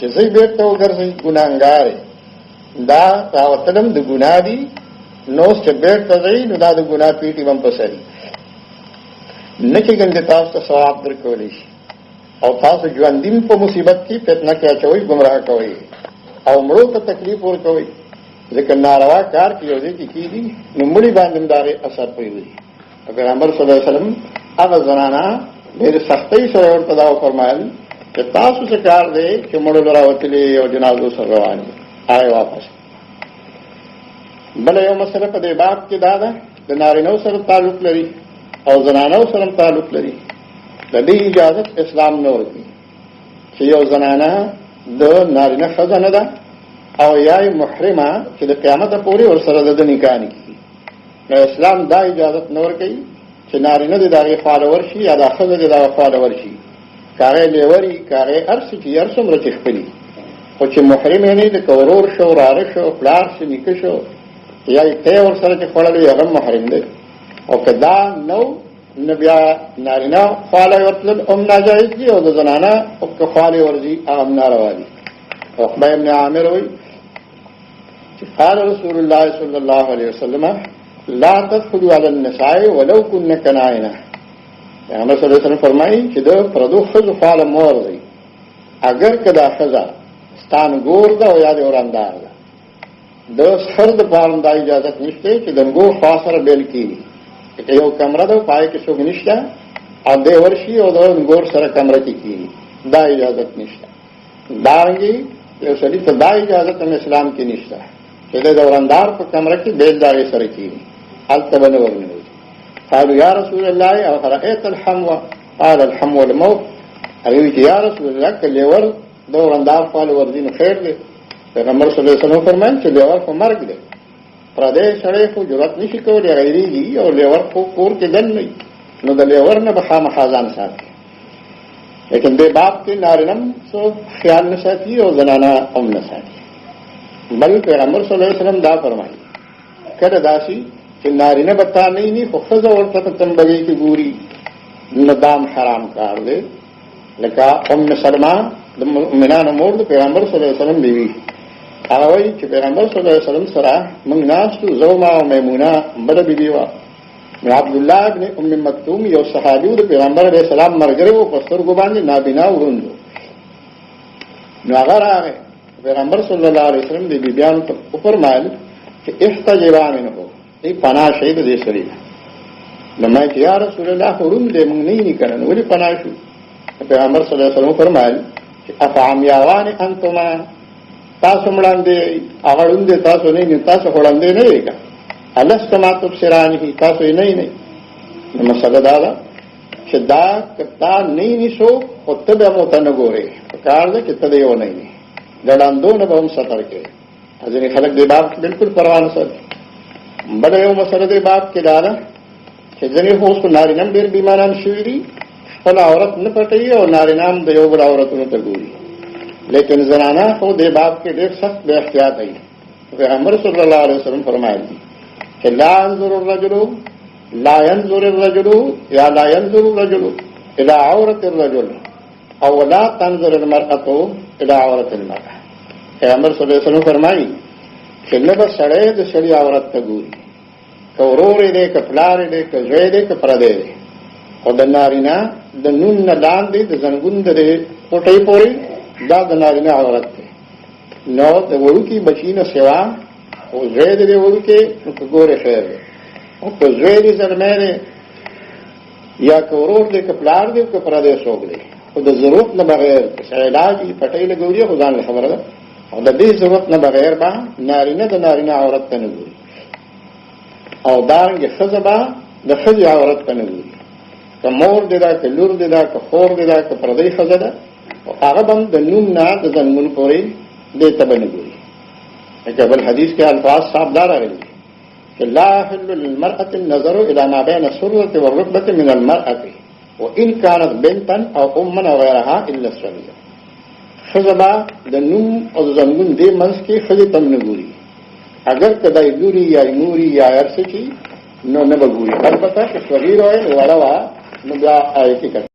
چې زی بیرته وګرځي ګناهګار دا راوتلم د ګناه دي نو چې بیرته ځي نو دا د ګناه پیټي هم پسري نه چې ګنده تاسو ته ثواب درکولی شي او تاسو ژوندین په مصیبت کې فتنه کې اچوي گمراه کوي او مړو ته تکلیف ورکوي ځکه ناروا کار کې یو ځای کې کیږي نو مړي باندې داري اثر پوي پیغمبر صلی الله علیه وسلم هغه زنانه ډېر سختۍ سره ورته دا فرمایل چې تاسو څه کار دی چې مړو راوتلي او جنازو سره روان دي آی واپس. بل یو مسله په دې باب کې دا ده د نارینه سره تعلق لري او زنانه سره تعلق لري. د دې اجازه اسلام نه ورکړي چې یو زنانه د نارینه خزانه ده او یای محرمه چې د قیامت پورې ور سره د نکاح نه کیږي. نو اسلام دا اجازه نه ورکړي چې نارینه د دغه فالوور شي یا د خزانه د دغه فالوور شي کاري لوري کاري ارس چې ارسم رچ خپلي او چې محرم نه د کورور شو راره شو پلار شي نکه شو یا ته ور سره چې خپل یو محرم دی او کدا نو نبیا نارینه فالو ورتل ناجایز دي او د زنانه او کفاله ورزي ام ناروا دي. او خبر ابن عامر وی قال رسول الله صلی الله علیه وسلم لا تدخلوا على النساء ولو كن كنائنا. پیغمبر صلی الله علیه وسلم فرمایي چې د پردو خزو فال مور دی اگر کدا خزا ستان ګور دا او یاد وراندار ده د فرد پالم د اجازه نشته چې دغه خاصره بیل کیږي یو کمره ده پای کې څوک نشته او د ورشي او د ګور سره کمره کې کیږي دا اجازه نشته. دارنګي یو سړي ته دا اجازه په اسلام کې نشته چې د وراندار په کمره کې بیل داري سره کیږي التبن ورنه. قالوا يا رسول الله او فرأيت الحمو قال الحمو الموت. هغه یا رسول الله کله ور د وراندار په ورزين خیر دی. پیغمبر صلی الله علیه وسلم فرمایي چې لیور په مرګ دی پردې سره خو جرأت نشي کولای غیریږي او لیور خو کور کې دن نه نو د لیور نه به خامخازان ساتي. لیکن دې باب کې نارینم سو خیال نه ساتي او زنانه هم نه ساتي. بل پیغمبر صلی الله علیه وسلم دا فرمایي کله داسي چې نارینه بتا نه خو خزه ورته تنبغي کې ګوري ندام حرام کار دی. لکه ام سلمہ د مؤمنانو مور د پیغمبر صلی الله علیه وسلم بیوی هغه وایي چې پیغمبر صلی الله علیه وسلم سره موږ ناستو زوما او میمونه بل بیبي وا عبد الله ابن ام مکتوم یو صحابي د پیغمبر علیه السلام مرګره او پسترګو باندې نابینا وروندو نو هغه راغی پیغمبر صلی الله علیه وسلم د بیبيانو ته فرمایل چې احتجبا منه ای پناه شهید دې سړي نو ما چې یا رسول الله وروند دې موږ نه کړنه ولی پناه شو. پیغمبر صلی الله علیه وسلم فرمایل افعام یاوان انتما تاسو مړاندې اغړوندې تاسو نه تاسو وړاندې نه ویګا الستما تبصرانه تاسو نه نه نو مسله دا ده چې دا کتا نه نشو او ته به مو ته نه ګوري کار دې کته دی و نه نه ګډاندونه به هم ستر کې ځینې خلک دې باب بالکل پروا نه ساتي. بل یو مسله دې باب کې دا ده چې ځینې هوس نارینه ډېر بیماران شوي دي خپل عورت نه پټي او نارینام د یو بل عورتونو ته ګوري. لیکن زنانه خو د باب کې ډېر سخت به احتیاط کوي. پیغمبر صلی الله علیه وسلم فرمایي چې لا ينظر الرجل یا لا ينظر الرجل الى عورة الرجل او لا تنظر المرأة الى عورة المرأة. پیغمبر صلی الله علیه وسلم فرمایي چې نه به سړی د سړي عورت ته ګوري که ورور دی که پلار دی که زوی دی که پردی دی او د نارینه د نون نه لاندې د زنګون د پټۍ پورې دا د نارینه عورت دی. نو د وړوکي بچی نه سوا او زوی دی وړوکي نو که ګورې خیر دی او که زوی دی زلمی دی یا که ورور دی که پلار دی که پردی څوک دی خو د ضرورت نه بغیر که علاج پټۍ لګوري خو ځان له خبره ده او د دې ضرورت نه بغیر به نارینه د نارینه عورت ته نه ګوري او دارنګه ښځه به د ښځې عورت ته نه ګوري که مور دی دا که لور دی دا که خور دی دا که پردی ښځه ده هغه به د نوم نه د زنګون پورې دې ته به نه ګوري. لکه بل حدیث کې الفاظ صاحب دا راغلي چې لا يحل للمرأة النظر الى ما بين السرة والركبة من المرأة وان كانت بنتا او اما او غيرها الا الصغيرة. ښځه به د نوم او زنګون دې منځ کې ښځې ته نه ګوري اگر کدی ګوري یا نوري یا ارڅ چې نه بګوري البته چې صغیر وای وړه وا نو بیا کې